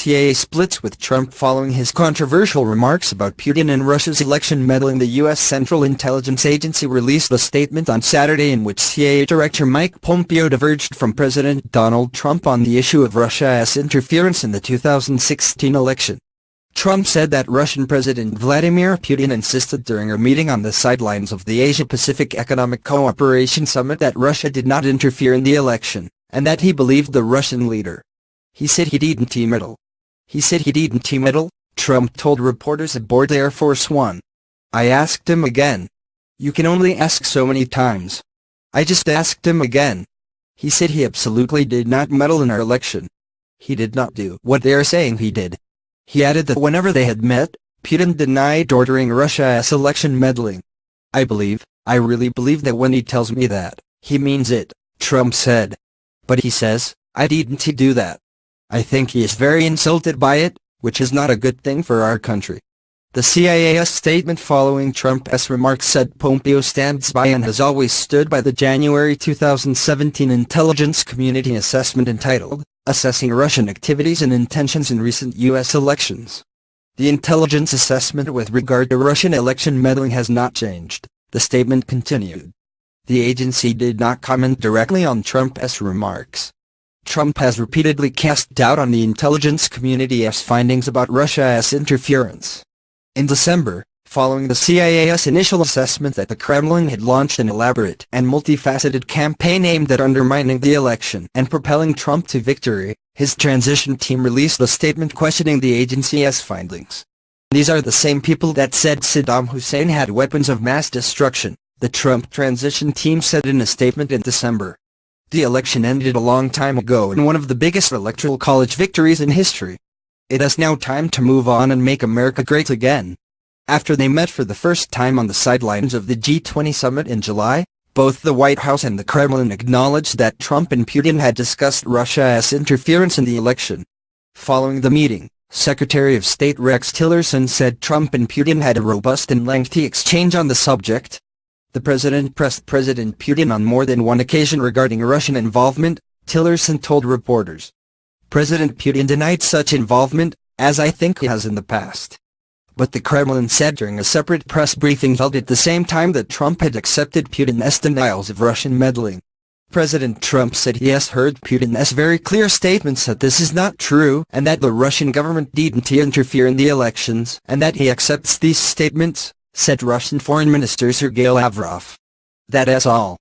CIA splits with Trump following his controversial remarks about Putin and Russia's election meddling. The U.S. Central Intelligence Agency released a statement on Saturday in which CIA Director Mike Pompeo diverged from President Donald Trump on the issue of Russia's interference in the 2016 election. Trump said that Russian President Vladimir Putin insisted during a meeting on the sidelines of the Asia-Pacific Economic Cooperation Summit that Russia did not interfere in the election, and that he believed the Russian leader. He said he didn't meddle, Trump told reporters aboard Air Force One. I asked him again. You can only ask so many times. I just asked him again. He said he absolutely did not meddle in our election. He did not do what they are saying he did. He added that whenever they had met, Putin denied ordering Russia's election meddling. I really believe that when he tells me that, he means it, Trump said. But he says, I didn't do that. I think he is very insulted by it, which is not a good thing for our country. The CIA's statement following Trump's remarks said Pompeo stands by and has always stood by the January 2017 intelligence community assessment entitled, Assessing Russian Activities and Intentions in Recent U.S. Elections. The intelligence assessment with regard to Russian election meddling has not changed, the statement continued. The agency did not comment directly on Trump's remarks. Trump has repeatedly cast doubt on the intelligence community's findings about Russia's interference. In December, following the CIA's initial assessment that the Kremlin had launched an elaborate and multifaceted campaign aimed at undermining the election and propelling Trump to victory, his transition team released a statement questioning the agency's findings. These are the same people that said Saddam Hussein had weapons of mass destruction, the Trump transition team said in a statement in December. The election ended a long time ago in one of the biggest electoral college victories in history. It is now time to move on and make America great again. After they met for the first time on the sidelines of the G20 summit in July, both the White House and the Kremlin acknowledged that Trump and Putin had discussed Russia's interference in the election. Following the meeting, Secretary of State Rex Tillerson said Trump and Putin had a robust and lengthy exchange on the subject. The president pressed President Putin on more than one occasion regarding Russian involvement, Tillerson told reporters. President Putin denied such involvement, as I think he has in the past. But the Kremlin said during a separate press briefing held at the same time that Trump had accepted Putin's denials of Russian meddling. President Trump said he has heard Putin's very clear statements that this is not true and that the Russian government didn't interfere in the elections and that he accepts these statements, said Russian Foreign Minister Sergei Lavrov. That is all.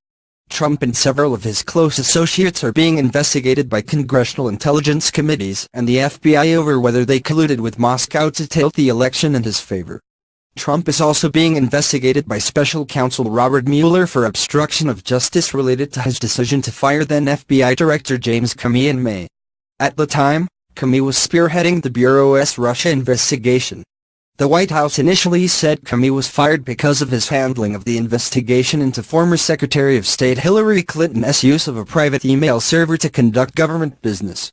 Trump and several of his close associates are being investigated by congressional intelligence committees and the FBI over whether they colluded with Moscow to tilt the election in his favor. Trump is also being investigated by Special Counsel Robert Mueller for obstruction of justice related to his decision to fire then FBI Director James Comey in May. At the time, Comey was spearheading the Bureau's Russia investigation. The White House initially said Comey was fired because of his handling of the investigation into former Secretary of State Hillary Clinton's use of a private email server to conduct government business.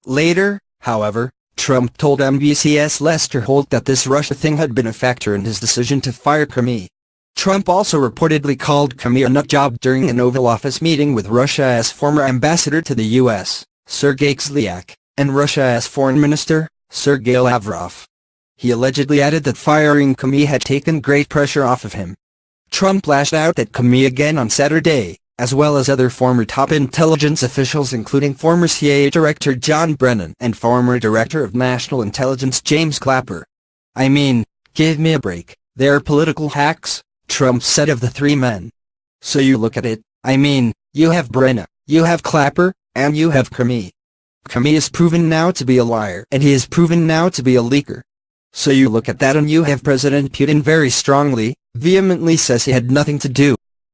Later, however, Trump told NBC's Lester Holt that this Russia thing had been a factor in his decision to fire Comey. Trump also reportedly called Comey a nutjob during an Oval Office meeting with Russia's former ambassador to the U.S., Sergei Kislyak, and Russia's foreign minister, Sergei Lavrov. He allegedly added that firing Comey had taken great pressure off of him. Trump lashed out at Comey again on Saturday, as well as other former top intelligence officials including former CIA Director John Brennan and former Director of National Intelligence James Clapper. I mean, give me a break, they're political hacks, Trump said of the three men. So you look at it, I mean, you have Brennan, you have Clapper, and you have Comey. Comey is proven now to be a liar and he is proven now to be a leaker. So you look at that and you have President Putin very strongly, vehemently says he had nothing to do